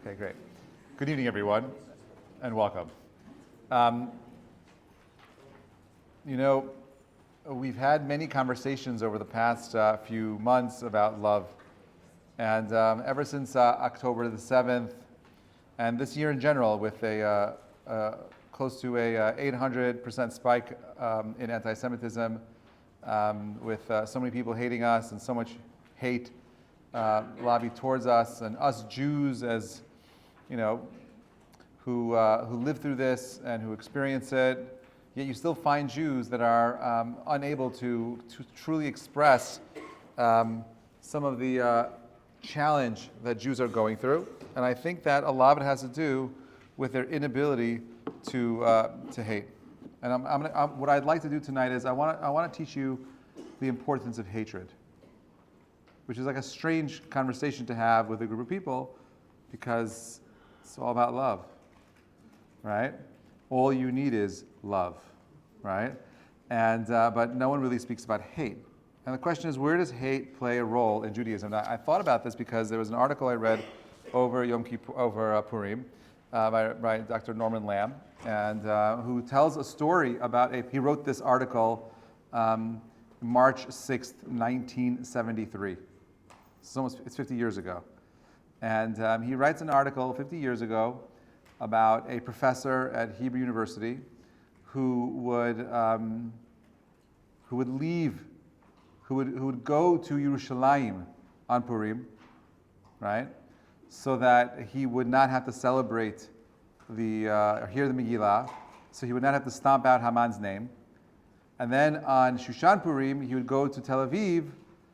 Okay, great. Good evening, everyone, and welcome. We've had many conversations over the past few months about love, and ever since October the 7th, and this year in general, with a close to a 800% spike in anti-Semitism, with so many people hating us and so much hate lobbied towards us, and us Jews, as who live through this and who experience it. Yet you still find Jews that are unable to truly express some of the challenge that Jews are going through, and I think that a lot of it has to do with their inability to hate. And what I'd like to do tonight is I want to teach you the importance of hatred, which is like a strange conversation to have with a group of people because it's all about love, right? All you need is love, right? And but no one really speaks about hate. And the question is, where does hate play a role in Judaism? Now, I thought about this because there was an article I read over Purim by Dr. Norman Lamb, and who tells a story about he wrote this article March 6th, 1973. It's 50 years ago. And he writes an article 50 years ago about a professor at Hebrew University who would go to Yerushalayim on Purim, right? So that he would not have to celebrate or hear the Megillah, so he would not have to stomp out Haman's name. And then on Shushan Purim, he would go to Tel Aviv,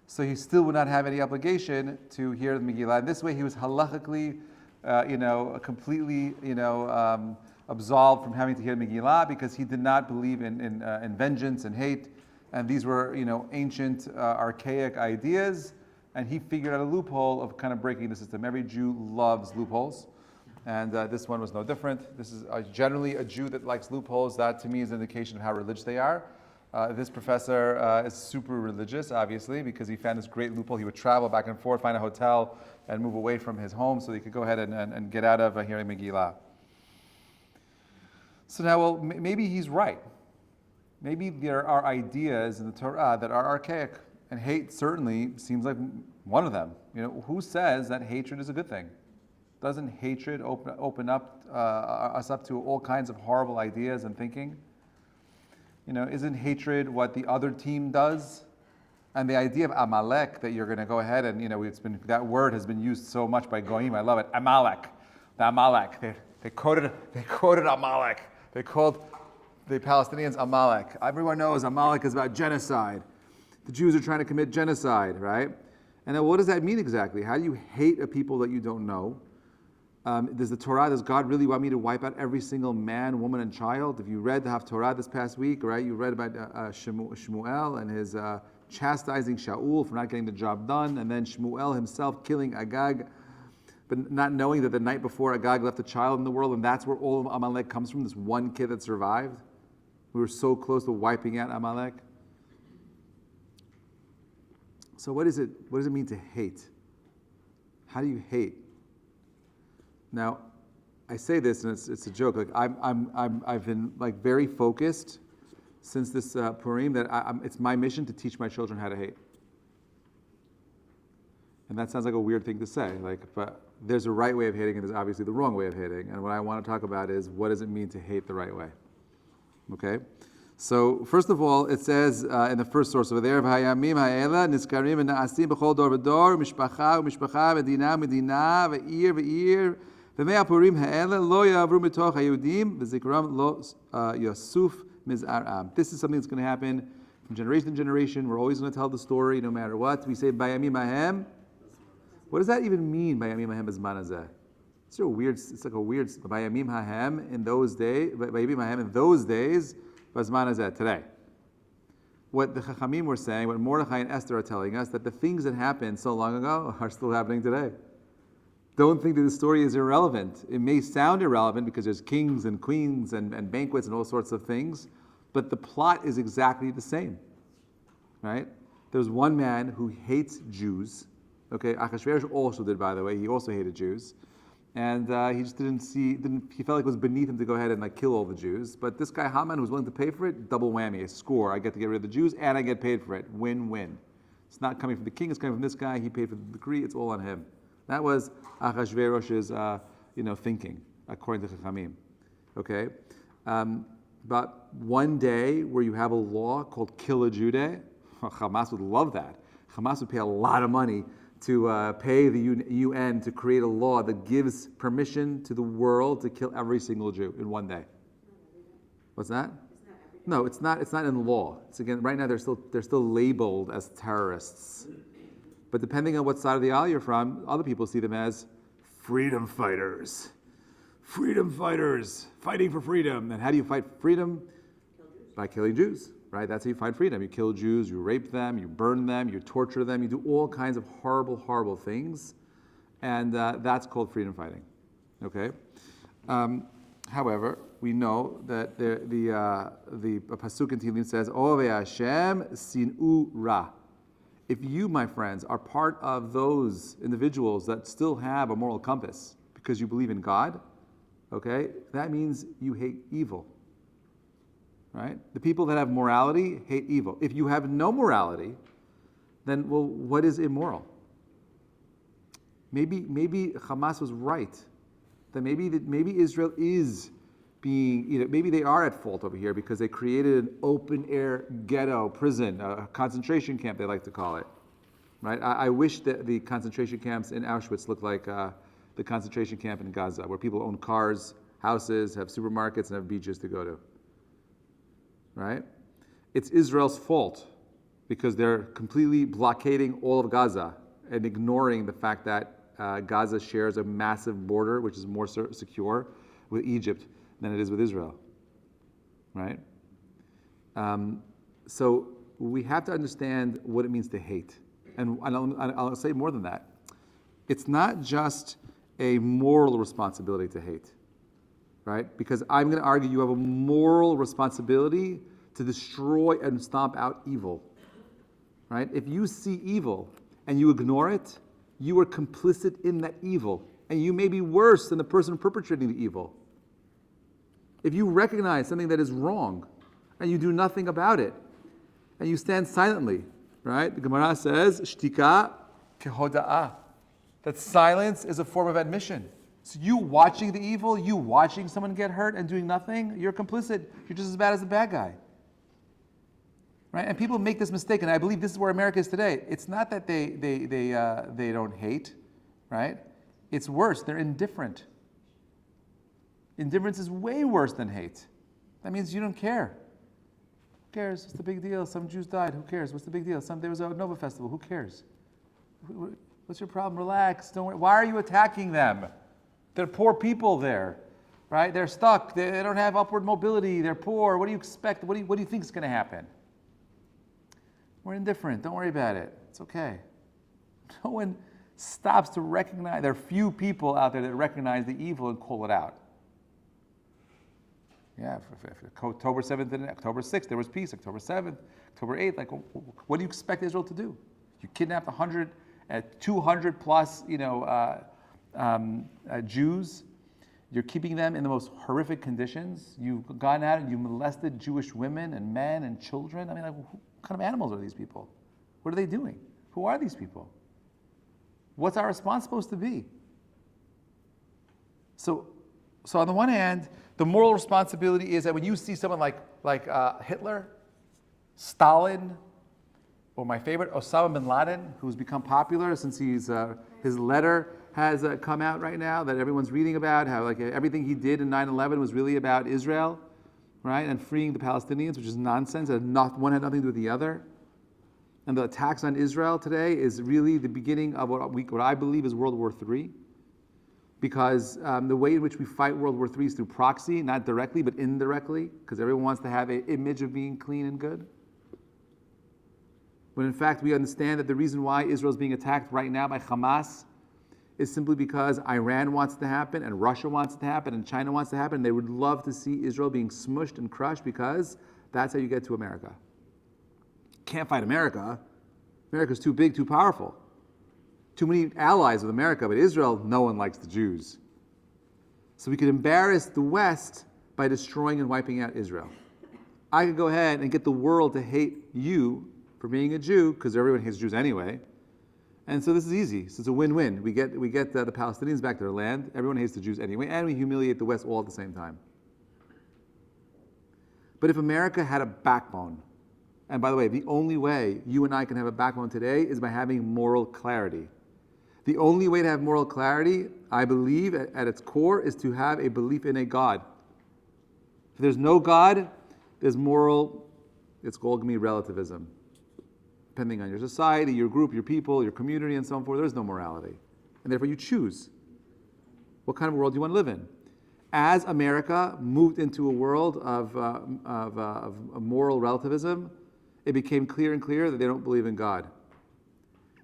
so he still would not have any obligation to hear the Megillah. And this way he was halachically, completely, absolved from having to hear the Megillah, because he did not believe in vengeance and hate. And these were, ancient, archaic ideas. And he figured out a loophole of kind of breaking the system. Every Jew loves loopholes. And this one was no different. This is generally a Jew that likes loopholes. That, to me, is an indication of how religious they are. This professor is super religious, obviously, because he found this great loophole. He would travel back and forth, find a hotel, and move away from his home so he could go ahead and get out of hearing Megillah. So now, maybe he's right. Maybe there are ideas in the Torah that are archaic, and hate certainly seems like one of them. Who says that hatred is a good thing? Doesn't hatred open up us up to all kinds of horrible ideas and thinking? Isn't hatred what the other team does? And the idea of Amalek, that you're going to go ahead and, that word has been used so much by Goyim. I love it. Amalek. The Amalek. They quoted Amalek. They called the Palestinians Amalek. Everyone knows Amalek is about genocide. The Jews are trying to commit genocide, right? And then what does that mean exactly? How do you hate a people that you don't know? Does God really want me to wipe out every single man, woman, and child? If you read the Haftorah this past week, right, you read about Shmuel and his chastising Shaul for not getting the job done, and then Shmuel himself killing Agag, but not knowing that the night before Agag left a child in the world, and that's where all of Amalek comes from, this one kid that survived. We were so close to wiping out Amalek. So what does it mean to hate? How do you hate? Now, I say this, and it's a joke. Like I've been like very focused since this Purim that it's my mission to teach my children how to hate. And that sounds like a weird thing to say. But there's a right way of hating, and there's obviously the wrong way of hating. And what I want to talk about is, what does it mean to hate the right way? Okay. So first of all, it says in the first source over there, "V'hayamim ha'ela niskarim v'na'asim b'chol dor v'dor, mishpacha u'mishpacha, medina medina, ve'ir ve'ir." V'mei Purim ha'ela lo ya'avru mitoch ha'Yehudim v'zikram lo yasuf miz'aram. This is something that's going to happen from generation to generation. We're always going to tell the story, no matter what. We say Bayamim Hahem. What does that even mean? Bayamim Hahem Bizman hazeh. It's like a weird Bayamim Hahem in those days. Bayamim Hahem in those days. Bizman hazeh today. What the Chachamim were saying, what Mordechai and Esther are telling us, that the things that happened so long ago are still happening today. Don't think that the story is irrelevant. It may sound irrelevant because there's kings and queens and banquets and all sorts of things, but the plot is exactly the same, right? There's one man who hates Jews. Okay, Achashverosh also did, by the way. He also hated Jews. And he just he felt like it was beneath him to go ahead and like kill all the Jews. But this guy Haman, who's willing to pay for it, double whammy, a score. I get to get rid of the Jews and I get paid for it. Win-win. It's not coming from the king, it's coming from this guy. He paid for the decree, it's all on him. That was Achashverosh's thinking, according to Chachamim. Okay? But one day where you have a law called kill a Judah, Hamas would love that. Hamas would pay a lot of money to pay the UN to create a law that gives permission to the world to kill every single Jew in one day. What's that? No, it's not. It's not in law. It's again right now they're still labeled as terrorists. But depending on what side of the aisle you're from, other people see them as freedom fighters. Freedom fighters fighting for freedom. And how do you fight freedom? By killing Jews. Right? That's how you find freedom. You kill Jews, you rape them, you burn them, you torture them, you do all kinds of horrible, horrible things. And that's called freedom fighting. Okay? However, we know that the Pasuk in Tehillim says, Ove Hashem sin'u ra. If you, my friends, are part of those individuals that still have a moral compass because you believe in God, okay, that means you hate evil. Right? The people that have morality hate evil. If you have no morality, then, well, what is immoral? Maybe Hamas was right. That maybe Israel is being, maybe they are at fault over here because they created an open air ghetto, prison, a concentration camp, they like to call it. Right? I wish that the concentration camps in Auschwitz looked like the concentration camp in Gaza, where people own cars, houses, have supermarkets, and have beaches to go to. Right? It's Israel's fault because they're completely blockading all of Gaza and ignoring the fact that Gaza shares a massive border, which is more secure with Egypt than it is with Israel. Right? So we have to understand what it means to hate. And I'll say more than that. It's not just a moral responsibility to hate. Right? Because I'm going to argue you have a moral responsibility to destroy and stomp out evil. Right? If you see evil and you ignore it, you are complicit in that evil. And you may be worse than the person perpetrating the evil. If you recognize something that is wrong and you do nothing about it, and you stand silently, right? The Gemara says, Shtika kehoda'ah. That silence is a form of admission. So you watching the evil, you watching someone get hurt and doing nothing, you're complicit. You're just as bad as the bad guy. Right? And people make this mistake, and I believe this is where America is today. It's not that they don't hate, right? It's worse. They're indifferent. Indifference is way worse than hate. That means you don't care. Who cares? What's the big deal? Some Jews died. Who cares? What's the big deal? There was a Nova festival. Who cares? What's your problem? Relax. Don't worry. Why are you attacking them? They're poor people there, right? They're stuck. They don't have upward mobility. They're poor. What do you expect? What do you think is going to happen? We're indifferent. Don't worry about it. It's okay. No one stops to recognize. There are few people out there that recognize the evil and call it out. Yeah, October 7th and October 6th, there was peace. October 7th, October 8th, like, what do you expect Israel to do? You kidnapped 200 plus, Jews. You're keeping them in the most horrific conditions. You've gone out and you molested Jewish women and men and children. I mean, like, what kind of animals are these people? What are they doing? Who are these people? What's our response supposed to be? So on the one hand, the moral responsibility is that when you see someone like Hitler, Stalin, or my favorite, Osama bin Laden, who's become popular since his letter has come out right now that everyone's reading about, how like everything he did in 9/11 was really about Israel, right, and freeing the Palestinians, which is nonsense. And one had nothing to do with the other. And the attacks on Israel today is really the beginning of what I believe is World War III. Because the way in which we fight World War III is through proxy, not directly, but indirectly, because everyone wants to have an image of being clean and good. When in fact we understand that the reason why Israel is being attacked right now by Hamas is simply because Iran wants it to happen, and Russia wants it to happen, and China wants it to happen. They would love to see Israel being smushed and crushed because that's how you get to America. Can't fight America. America's too big, too powerful. Too many allies with America, but Israel, no one likes the Jews. So we could embarrass the West by destroying and wiping out Israel. I could go ahead and get the world to hate you for being a Jew, because everyone hates Jews anyway. And so this is easy. So it's a win-win. We get the Palestinians back their land. Everyone hates the Jews anyway, and we humiliate the West all at the same time. But if America had a backbone, and by the way, the only way you and I can have a backbone today is by having moral clarity. The only way to have moral clarity, I believe, at its core, is to have a belief in a God. If there's no God, there's moral, it's all going to be relativism. Depending on your society, your group, your people, your community, and so on forth, there's no morality. And therefore you choose what kind of world you want to live in. As America moved into a world of moral relativism, it became clear and clear that they don't believe in God.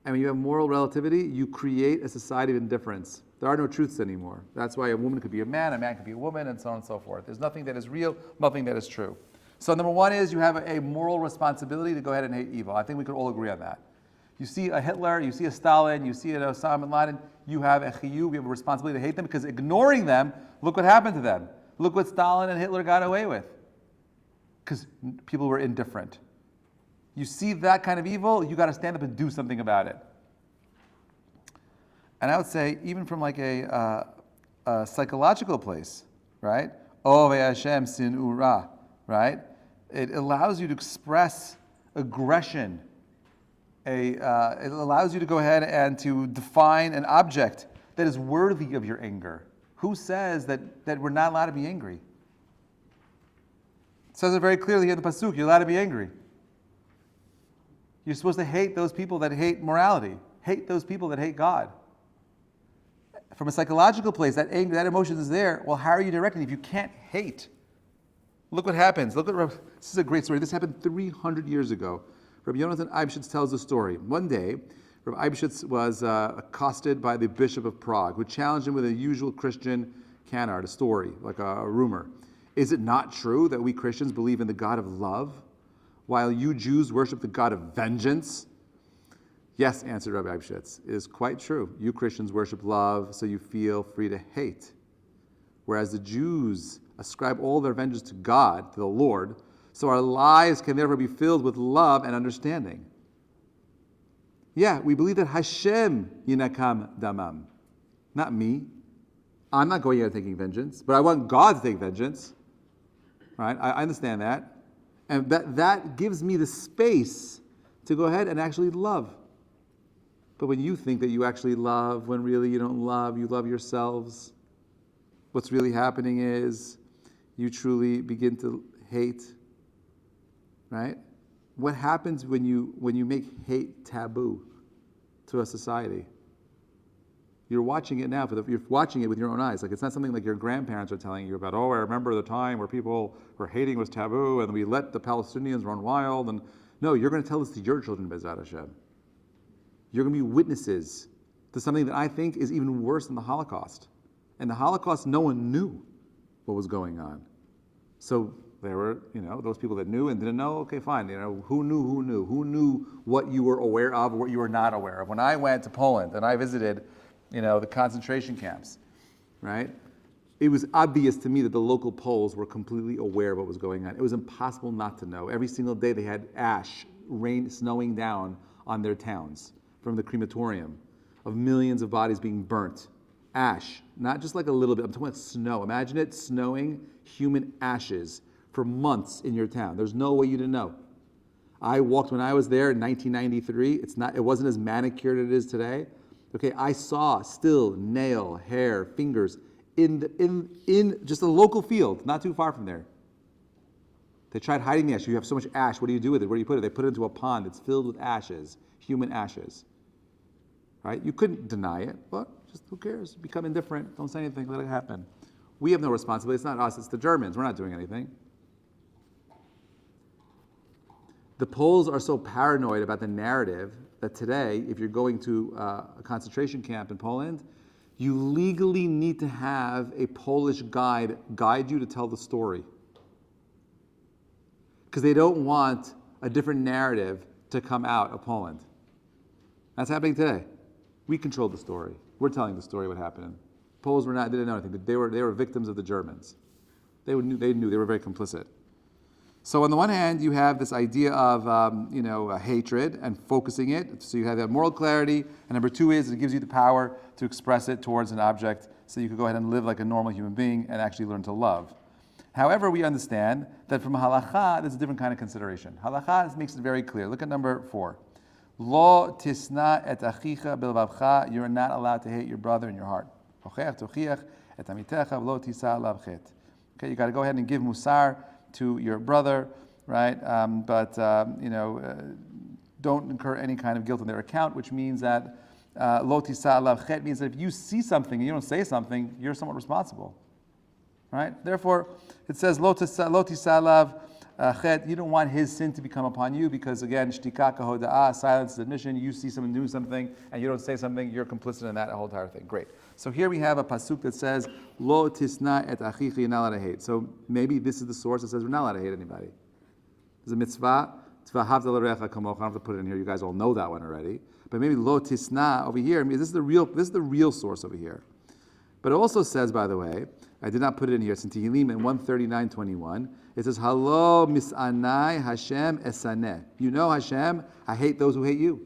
And when you have moral relativity, you create a society of indifference. There are no truths anymore. That's why a woman could be a man could be a woman, and so on and so forth. There's nothing that is real, nothing that is true. So number one is you have a moral responsibility to go ahead and hate evil. I think we could all agree on that. You see a Hitler, you see a Stalin, you see an Osama bin Laden, you have a chiyuv, we have a responsibility to hate them, because ignoring them, look what happened to them. Look what Stalin and Hitler got away with. Because people were indifferent. You see that kind of evil, you got to stand up and do something about it. And I would say, even from like a psychological place, right? Oh, Hashem sin ura, right? It allows you to express aggression. It allows you to go ahead and to define an object that is worthy of your anger. Who says that we're not allowed to be angry? It says it very clearly here in the Pasuk, you're allowed to be angry. You're supposed to hate those people that hate morality. Hate those people that hate God. From a psychological place, that anger, that emotion is there. Well, how are you directing it if you can't hate? Look what happens. This is a great story. This happened 300 years ago. Rabbi Yonatan Eibschitz tells the story. One day, Rabbi Eibschitz was accosted by the Bishop of Prague, who challenged him with a usual Christian canard, a story, like a rumor. Is it not true that we Christians believe in the God of love, while you Jews worship the God of vengeance? Yes, answered Rabbi Eibschitz, it is quite true. You Christians worship love, so you feel free to hate. Whereas the Jews ascribe all their vengeance to God, to the Lord, so our lives can therefore be filled with love and understanding. Yeah, we believe that Hashem yinakam damam, not me. I'm not going out taking vengeance, but I want God to take vengeance. Right? I understand that. And that gives me the space to go ahead and actually love. But when you think that you actually love, when really you don't love, you love yourselves, what's really happening is you truly begin to hate. Right? What happens when you make hate taboo to a society? You're watching it now. You're watching it with your own eyes. Like, it's not something like your grandparents are telling you about. Oh, I remember the time where people were hating was taboo, and we let the Palestinians run wild. And no, you're going to tell this to your children, Bezat Hashem. You're going to be witnesses to something that I think is even worse than the Holocaust. And the Holocaust, no one knew what was going on. So there were, those people that knew and didn't know. Okay, fine. Who knew what you were aware of, or what you were not aware of. When I went to Poland and I visited, the concentration camps, right? It was obvious to me that the local Poles were completely aware of what was going on. It was impossible not to know. Every single day they had ash, rain, snowing down on their towns from the crematorium of millions of bodies being burnt. Ash, not just like a little bit. I'm talking about snow. Imagine it snowing human ashes for months in your town. There's no way you didn't know. I walked when I was there in 1993. It wasn't as manicured as it is today. Okay, I saw still nail, hair, fingers in just a local field, not too far from there. They tried hiding the ash. You have so much ash. What do you do with it? Where do you put it? They put it into a pond that's filled with ashes, human ashes. Right? You couldn't deny it, but just who cares? Become indifferent. Don't say anything. Let it happen. We have no responsibility. It's not us. It's the Germans. We're not doing anything. The Poles are so paranoid about the narrative that today, if you're going to a concentration camp in Poland, you legally need to have a Polish guide you to tell the story. Because they don't want a different narrative to come out of Poland. That's happening today. We control the story. We're telling the story what happened. Poles they didn't know anything, but they were victims of the Germans. They knew they were very complicit. So on the one hand, you have this idea of hatred and focusing it. So you have that moral clarity. And number two is it gives you the power to express it towards an object, so you could go ahead and live like a normal human being and actually learn to love. However, we understand that from halacha, there's a different kind of consideration. Halacha makes it very clear. Look at number 4. Lo tisna et achicha bilvavcha. You're not allowed to hate your brother in your heart. Okay, you got to go ahead and give musar to your brother, right? But don't incur any kind of guilt on their account, which means that lo tisa alav chet means that if you see something and you don't say something, you're somewhat responsible, right? Therefore, it says lo tisa alav chet. You don't want his sin to become upon you because again, shtika kahoda'ah, silence is admission. You see someone do something and you don't say something, you're complicit in that whole entire thing. Great. So here we have a pasuk that says, Lo tisna et achicha, you're not allowed to hate. So maybe this is the source that says we're not allowed to hate anybody. There's a mitzvah, havta l'recha kamocha. I don't have to put it in here, you guys all know that one already. But maybe lo tisna over here, I mean, this is the real source over here. But it also says, by the way, I did not put it in here, it's in Tehillim in 139:21. It says, Halo misanai Hashem esaneh. You know Hashem, I hate those who hate you.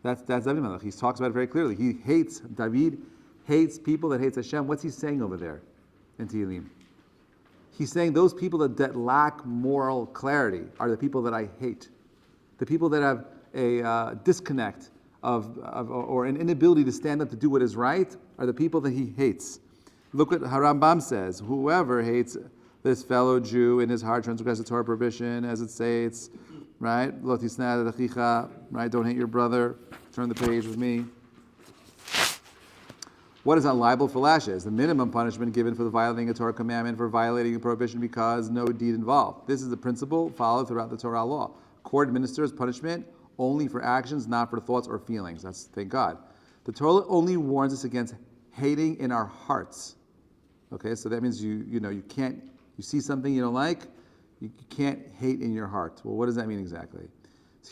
That's David Melech. He talks about it very clearly. David hates people that hates Hashem. What's he saying over there in Tehillim? He's saying those people that lack moral clarity are the people that I hate. The people that have a disconnect or an inability to stand up to do what is right are the people that he hates. Look what Rambam says. Whoever hates this fellow Jew in his heart transgresses the Torah prohibition, as it states, right? Lo tisna achicha, right? Don't hate your brother. Turn the page with me. What is unliable for lashes? The minimum punishment given for violating a Torah commandment, for violating a prohibition because no deed involved. This is the principle followed throughout the Torah law. Court administers punishment only for actions, not for thoughts or feelings. That's thank God. The Torah only warns us against hating in our hearts. Okay, so that means you see something you don't like, you can't hate in your heart. Well, what does that mean exactly?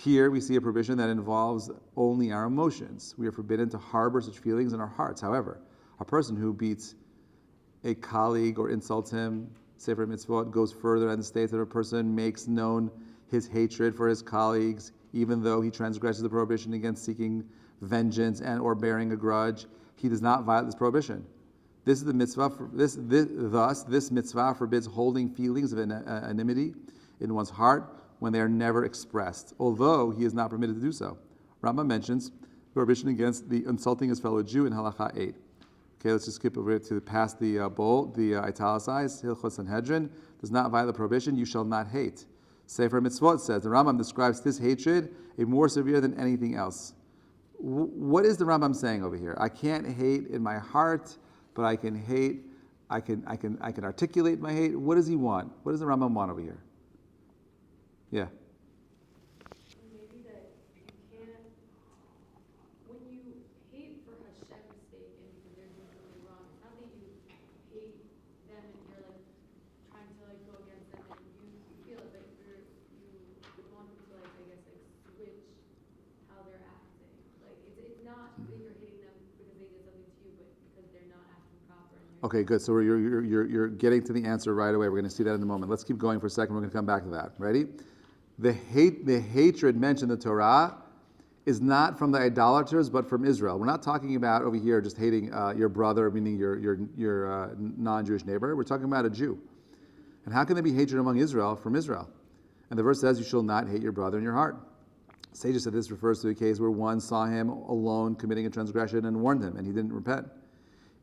Here we see a prohibition that involves only our emotions. We are forbidden to harbor such feelings in our hearts. However, a person who beats a colleague or insults him, Sefer Mitzvot goes further and states that a person makes known his hatred for his colleagues, even though he transgresses the prohibition against seeking vengeance and or bearing a grudge. He does not violate this prohibition. This is the mitzvah. Thus, this mitzvah forbids holding feelings of enmity in one's heart when they are never expressed, although he is not permitted to do so. Rambam mentions prohibition against the insulting his fellow Jew in Halacha 8. Okay, let's just skip over to past the bold, the italicized. Hilchot Sanhedrin does not violate the prohibition, you shall not hate. Sefer Mitzvot says, the Rambam describes this hatred a more severe than anything else. What is the Rambam saying over here? I can't hate in my heart, but I can hate, I can articulate my hate. What does he want? What does the Rambam want over here? Yeah. Maybe that you can't, when you hate for Hashem's sake and because they're doing something wrong, it's not that you hate them and you're like trying to like go against them and you feel it, but you want them to like, I guess, like switch how they're acting. Like it's not that you're hating them because they did something to you, but because they're not acting proper. Okay, good. So you're getting to the answer right away. We're going to see that in a moment. Let's keep going for a second. We're going to come back to that. Ready? The hatred mentioned in the Torah is not from the idolaters, but from Israel. We're not talking about over here just hating your brother, meaning your non-Jewish neighbor. We're talking about a Jew. And how can there be hatred among Israel from Israel? And the verse says, you shall not hate your brother in your heart. Sages said this refers to a case where one saw him alone committing a transgression and warned him, and he didn't repent.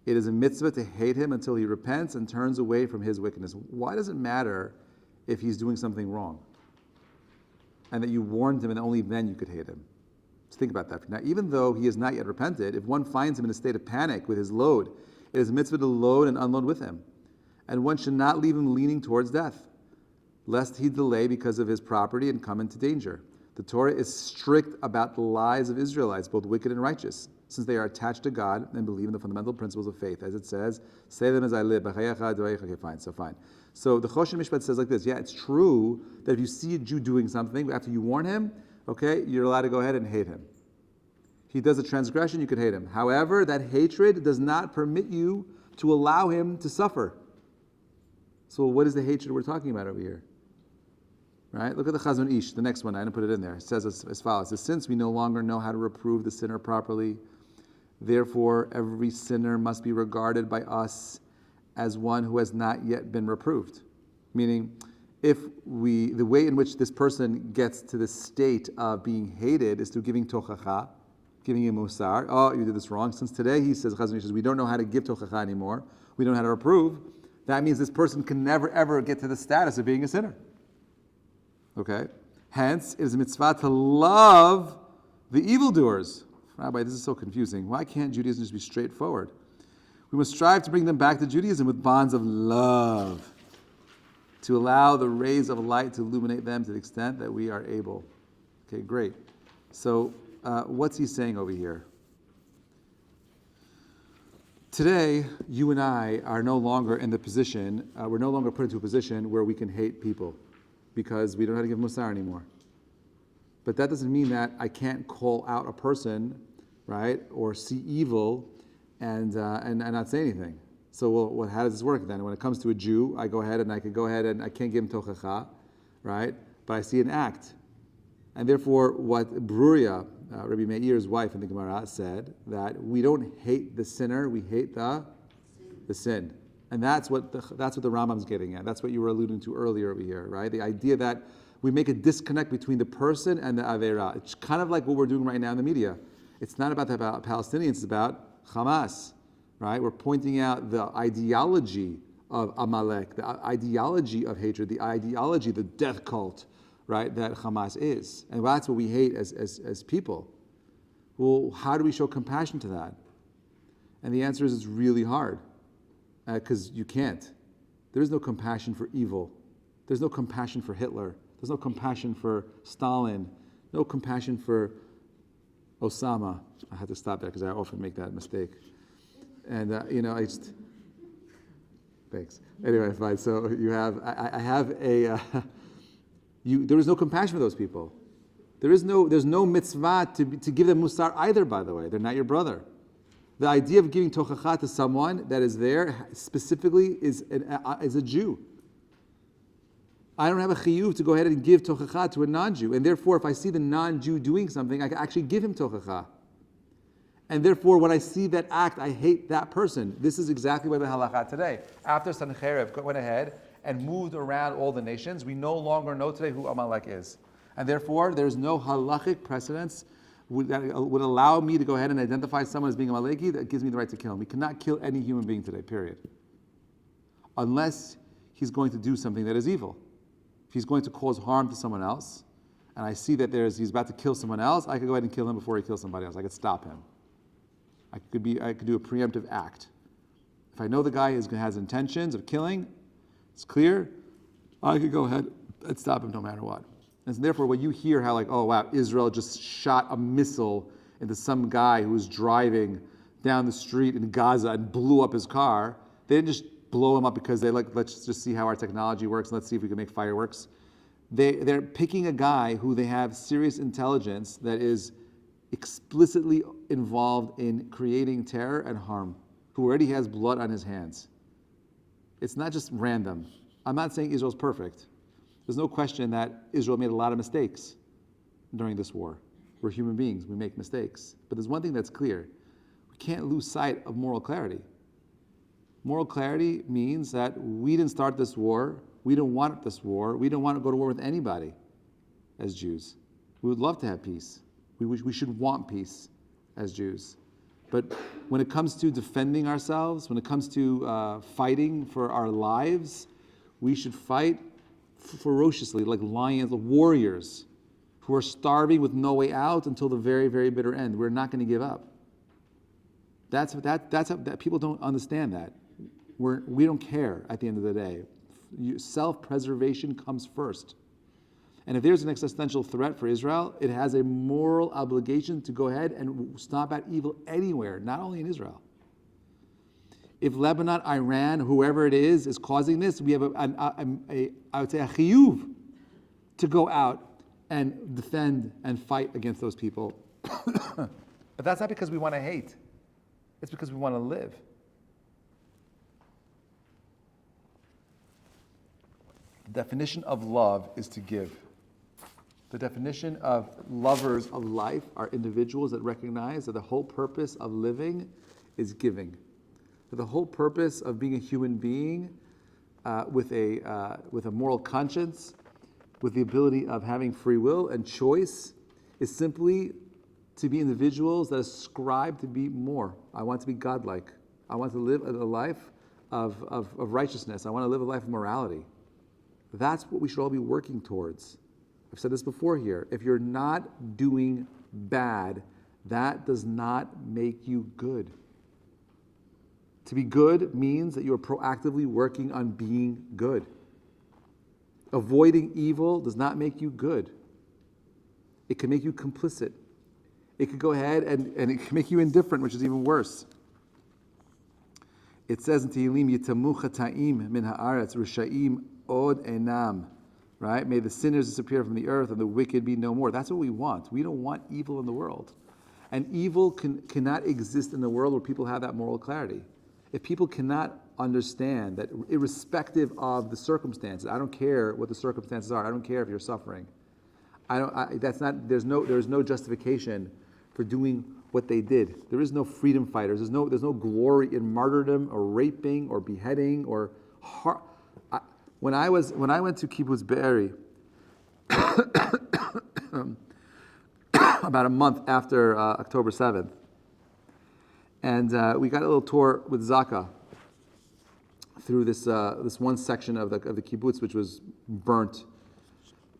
It is a mitzvah to hate him until he repents and turns away from his wickedness. Why does it matter if he's doing something wrong? And that you warned him and only then you could hate him. Just think about that. Now, even though he has not yet repented, if one finds him in a state of panic with his load, it is a mitzvah to load and unload with him. And one should not leave him leaning towards death, lest he delay because of his property and come into danger. The Torah is strict about the lives of Israelites, both wicked and righteous, since they are attached to God and believe in the fundamental principles of faith. As it says, say them as I live. Okay, fine. So the Choshen Mishpat says like this, yeah, it's true that if you see a Jew doing something, after you warn him, okay, you're allowed to go ahead and hate him. he does a transgression, you could hate him. However, that hatred does not permit you to allow him to suffer. So what is the hatred we're talking about over here? Right? Look at the Chazon Ish, the next one. I didn't put it in there. It says as follows. It says, since we no longer know how to reprove the sinner properly, therefore every sinner must be regarded by us as one who has not yet been reproved. Meaning, the way in which this person gets to the state of being hated is through giving tochacha, giving him musar. Oh, you did this wrong. Since today, he says, Chazon Ish says, we don't know how to give tochacha anymore. We don't know how to reprove. That means this person can never ever get to the status of being a sinner. Okay? Hence, it is a mitzvah to love the evildoers. Rabbi, this is so confusing. Why can't Judaism just be straightforward? We must strive to bring them back to Judaism with bonds of love, to allow the rays of light to illuminate them to the extent that we are able. Okay, great. So, what's he saying over here? Today, you and I are no longer in the position, we're no longer put into a position where we can hate people because we don't know how to give musar anymore. But that doesn't mean that I can't call out a person, right, or see evil and not say anything. So how does this work then? When it comes to a Jew, I can't give him tochacha, right? But I see an act. And therefore, what Bruria, Rabbi Meir's wife in the Gemara, said, that we don't hate the sinner, we hate the sin. And that's what the Rambam's getting at. That's what you were alluding to earlier over here, right? The idea that we make a disconnect between the person and the Aveira. It's kind of like what we're doing right now in the media. It's not about the Palestinians, it's about Hamas, right? We're pointing out the ideology of Amalek, the ideology of hatred, the ideology, the death cult, right, that Hamas is. And that's what we hate as people. Well, how do we show compassion to that? And the answer is it's really hard, because you can't. There is no compassion for evil. There's no compassion for Hitler. There's no compassion for Stalin. No compassion for Osama. I had to stop there because I often make that mistake. And, thanks. Anyway, fine. So you have, there is no compassion for those people. There's no mitzvah to give them musar either, by the way. They're not your brother. The idea of giving tochacha to someone that is there specifically is a Jew. I don't have a chiyuv to go ahead and give tochacha to a non-Jew. And therefore, if I see the non-Jew doing something, I can actually give him tochacha. And therefore, when I see that act, I hate that person. This is exactly what the halakha today. After Sancheiriv went ahead and moved around all the nations, we no longer know today who Amalek is. And therefore, there's no halachic precedence that would allow me to go ahead and identify someone as being Amaleki that gives me the right to kill him. We cannot kill any human being today, period. Unless he's going to do something that is evil. If he's going to cause harm to someone else, and I see that he's about to kill someone else, I could go ahead and kill him before he kills somebody else. I could stop him. I could do a preemptive act. If I know the guy has intentions of killing, it's clear, I could go ahead and stop him no matter what. And so therefore, when you hear how oh wow, Israel just shot a missile into some guy who was driving down the street in Gaza and blew up his car, they didn't just blow him up because they let's just see how our technology works and let's see if we can make fireworks. They're picking a guy who they have serious intelligence that is explicitly involved in creating terror and harm, who already has blood on his hands. It's not just random. I'm not saying Israel's perfect. There's no question that Israel made a lot of mistakes during this war. We're human beings, we make mistakes. But there's one thing that's clear. We can't lose sight of moral clarity. Moral clarity means that we didn't start this war, we don't want this war, we don't want to go to war with anybody as Jews. We would love to have peace. We should want peace as Jews. But when it comes to defending ourselves, when it comes to fighting for our lives, we should fight ferociously like lions, like warriors who are starving with no way out until the very, very bitter end. We're not going to give up. That's people don't understand that. We don't care at the end of the day. Self-preservation comes first. And if there's an existential threat for Israel, it has a moral obligation to go ahead and stomp out evil anywhere, not only in Israel. If Lebanon, Iran, whoever it is causing this, we have I would say a chiyuv to go out and defend and fight against those people. But that's not because we want to hate. It's because we want to live. The definition of love is to give. The definition of lovers of life are individuals that recognize that the whole purpose of living is giving. That the whole purpose of being a human being with a moral conscience, with the ability of having free will and choice, is simply to be individuals that ascribe to be more. I want to be godlike. I want to live a life of righteousness. I want to live a life of morality. That's what we should all be working towards. I've said this before here. If you're not doing bad, that does not make you good. To be good means that you're proactively working on being good. Avoiding evil does not make you good. It can make you complicit. It could go ahead and it can make you indifferent, which is even worse. It says in Tehillim, Yitamu chata'im min ha'aretz risha'im od enam. Right? May the sinners disappear from the earth and the wicked be no more. That's what we want. We don't want evil in the world. And evil cannot exist in the world where people have that moral clarity. If people cannot understand that irrespective of the circumstances, I don't care what the circumstances are, I don't care if you're suffering. There's no justification for doing what they did. There is no freedom fighters. There's no glory in martyrdom or raping or beheading or When I went to Kibbutz Be'eri, about a month after October 7th, and we got a little tour with Zaka through this one section of the kibbutz which was burnt.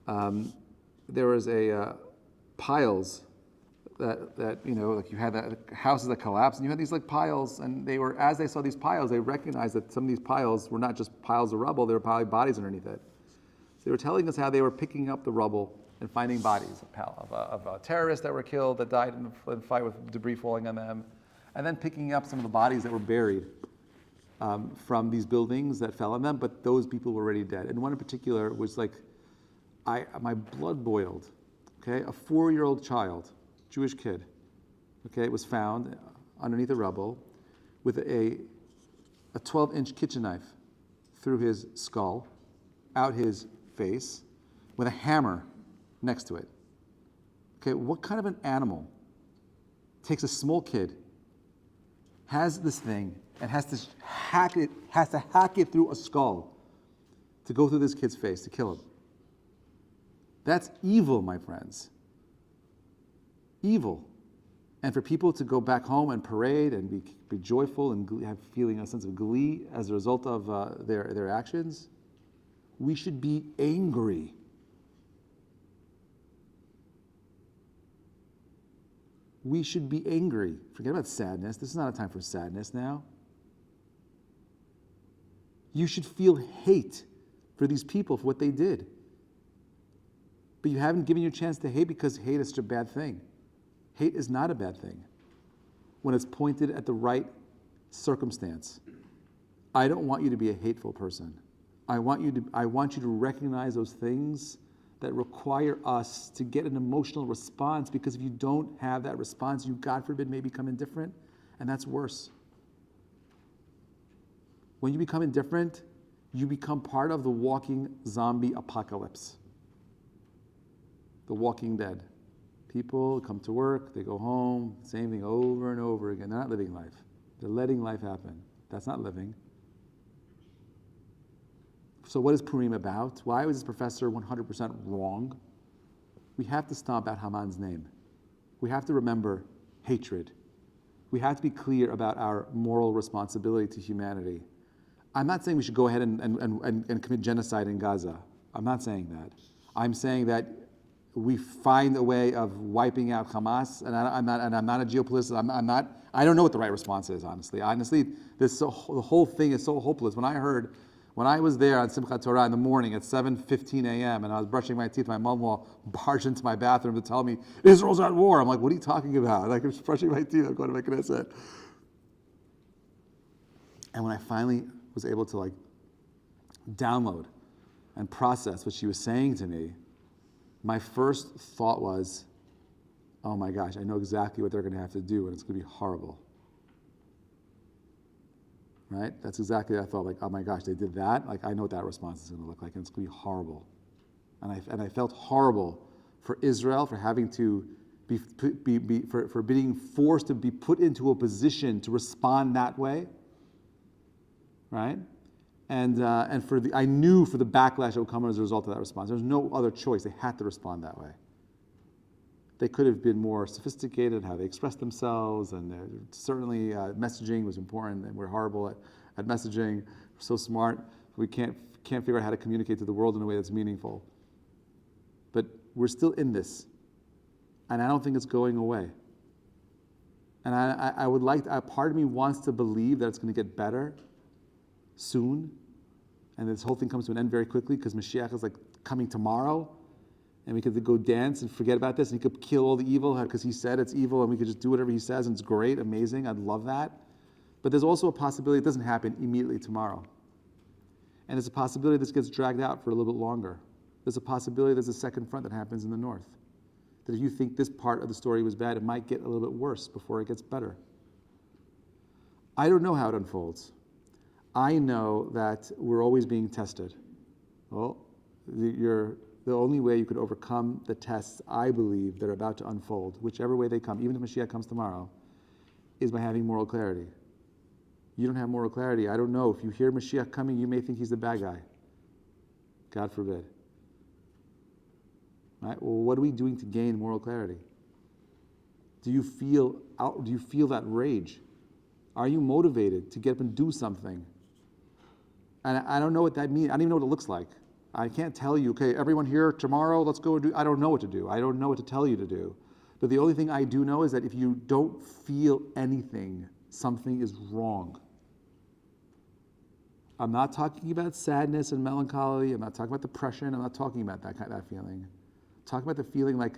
There was piles that like you had houses that collapsed, and you had these like piles, and as they saw these piles, they recognized that some of these piles were not just piles of rubble; they were probably bodies underneath it. So they were telling us how they were picking up the rubble and finding bodies of terrorists that were killed, that died in a fight with debris falling on them, and then picking up some of the bodies that were buried from these buildings that fell on them, but those people were already dead. And one in particular was like, my blood boiled. Okay, a 4-year-old child, Jewish kid, okay, was found underneath the rubble with a 12-inch kitchen knife through his skull, out his face, with a hammer next to it. Okay, what kind of an animal takes a small kid, has this thing, and has to hack it through a skull to go through this kid's face to kill him? That's evil, my friends. Evil. And for people to go back home and parade and be joyful and feeling a sense of glee as a result of their actions, we should be angry. We should be angry. Forget about sadness. This is not a time for sadness now. You should feel hate for these people for what they did. But you haven't given your chance to hate because hate is such a bad thing. Hate is not a bad thing when it's pointed at the right circumstance. I don't want you to be a hateful person. I want you to recognize those things that require us to get an emotional response, because if you don't have that response, you, God forbid, may become indifferent, and that's worse. When you become indifferent, you become part of the walking zombie apocalypse. The Walking Dead. People come to work, they go home, same thing over and over again. They're not living life. They're letting life happen. That's not living. So what is Purim about? Why was this professor 100% wrong? We have to stomp out Haman's name. We have to remember hatred. We have to be clear about our moral responsibility to humanity. I'm not saying we should go ahead and commit genocide in Gaza. I'm not saying that. I'm saying that we find a way of wiping out Hamas, and I'm not a geopoliticist. I don't know what the right response is, honestly. The whole thing is so hopeless. When I was there on Simchat Torah in the morning at 7:15 a.m. and I was brushing my teeth, my mom barged into my bathroom to tell me, Israel's at war. I'm like, what are you talking about? Like, I'm just brushing my teeth, I'm going to my Knesset. And when I finally was able to download and process what she was saying to me, my first thought was, oh my gosh, I know exactly what they're going to have to do, and it's going to be horrible. Right? That's exactly what I thought. Like, oh my gosh, they did that. Like, I know what that response is going to look like, and it's going to be horrible. And I felt horrible for Israel for having to for being forced to be put into a position to respond that way. Right? And I knew for the backlash that would come as a result of that response. There was no other choice. They had to respond that way. They could have been more sophisticated in how they expressed themselves, and certainly messaging was important. And we're horrible at messaging. We're so smart, we can't figure out how to communicate to the world in a way that's meaningful. But we're still in this, and I don't think it's going away. And I would like, part of me wants to believe that it's going to get better soon, and this whole thing comes to an end very quickly because Mashiach is like coming tomorrow, and we could go dance and forget about this, and he could kill all the evil because he said it's evil, and we could just do whatever he says, and it's great, amazing, I'd love that. But there's also a possibility it doesn't happen immediately tomorrow. And there's a possibility this gets dragged out for a little bit longer. There's a possibility there's a second front that happens in the north. That if you think this part of the story was bad, it might get a little bit worse before it gets better. I don't know how it unfolds. I know that we're always being tested. Well, the only way you could overcome the tests, I believe, that are about to unfold, whichever way they come, even if Mashiach comes tomorrow, is by having moral clarity. You don't have moral clarity. I don't know. If you hear Mashiach coming, you may think he's the bad guy. God forbid. Right? Well, what are we doing to gain moral clarity? Do you feel that rage? Are you motivated to get up and do something? And I don't know what that means. I don't even know what it looks like. I can't tell you, okay, everyone here tomorrow, let's go and do. I don't know what to do. I don't know what to tell you to do. But the only thing I do know is that if you don't feel anything, something is wrong. I'm not talking about sadness and melancholy. I'm not talking about depression. I'm not talking about that feeling. I'm talking about the feeling like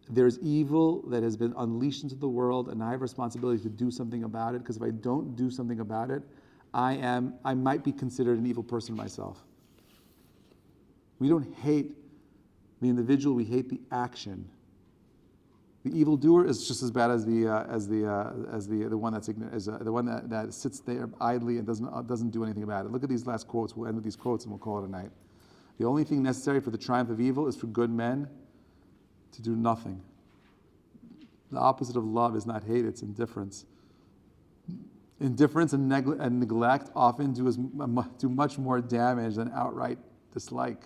there's evil that has been unleashed into the world, and I have a responsibility to do something about it, because if I don't do something about it, I might be considered an evil person myself. We don't hate the individual, we hate the action. The evildoer is just as bad as the one that's ignorant, as the one that sits there idly and doesn't do anything about it. Look at these last quotes. We'll end with these quotes and we'll call it a night. The only thing necessary for the triumph of evil is for good men to do nothing. The opposite of love is not hate, it's indifference. Indifference and neglect often do much more damage than outright dislike.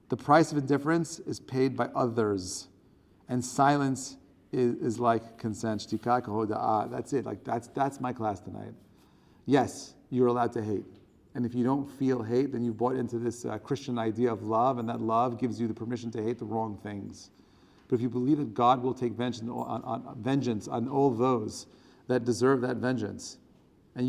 The price of indifference is paid by others, and silence is like consent. That's it. Like that's my class tonight. Yes, you're allowed to hate, and if you don't feel hate, then you've bought into this Christian idea of love, and that love gives you the permission to hate the wrong things. But if you believe that God will take vengeance on all those that deserve that vengeance, and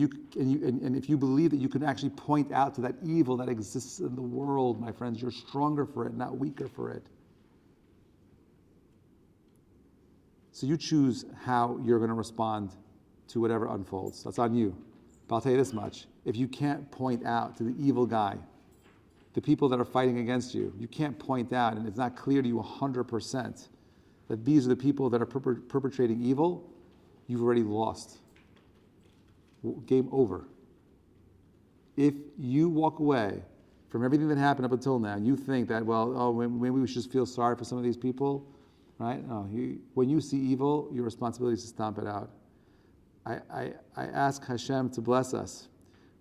if you believe that you can actually point out to that evil that exists in the world, my friends, you're stronger for it, not weaker for it. So you choose how you're going to respond to whatever unfolds. That's on you. But I'll tell you this much. If you can't point out to the evil guy, the people that are fighting against you, you can't point out, and it's not clear to you 100% that these are the people that are perpetrating evil, you've already lost. Game over. If you walk away from everything that happened up until now, and you think that, maybe we should just feel sorry for some of these people, right? No, when you see evil, your responsibility is to stomp it out. I ask Hashem to bless us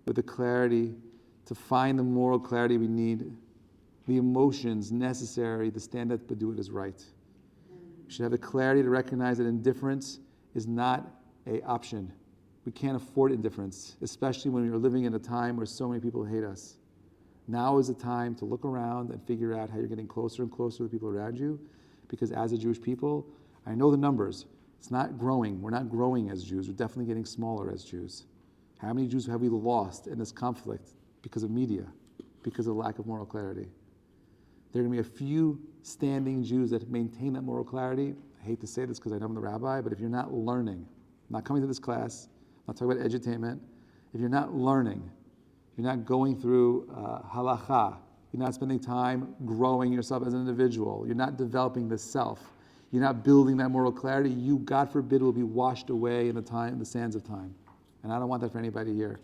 with the clarity, to find the moral clarity we need, the emotions necessary to stand up but do what is right. We should have the clarity to recognize that indifference is not an option. We can't afford indifference, especially when we're living in a time where so many people hate us. Now is the time to look around and figure out how you're getting closer and closer to the people around you, because as a Jewish people, I know the numbers. It's not growing. We're not growing as Jews. We're definitely getting smaller as Jews. How many Jews have we lost in this conflict because of media, because of lack of moral clarity? There are going to be a few standing Jews that maintain that moral clarity. I hate to say this because I know I'm the rabbi, but if you're not learning, not coming to this class, I'm not talking about edutainment, if you're not learning, you're not going through halacha, you're not spending time growing yourself as an individual, you're not developing the self, you're not building that moral clarity, you, God forbid, will be washed away in the sands of time. And I don't want that for anybody here.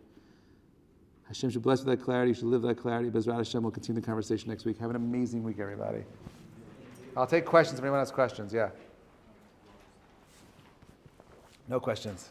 Hashem should bless you with that clarity. You should live that clarity. Bezrat Hashem will continue the conversation next week. Have an amazing week, everybody. I'll take questions if anyone has questions. Yeah. No questions.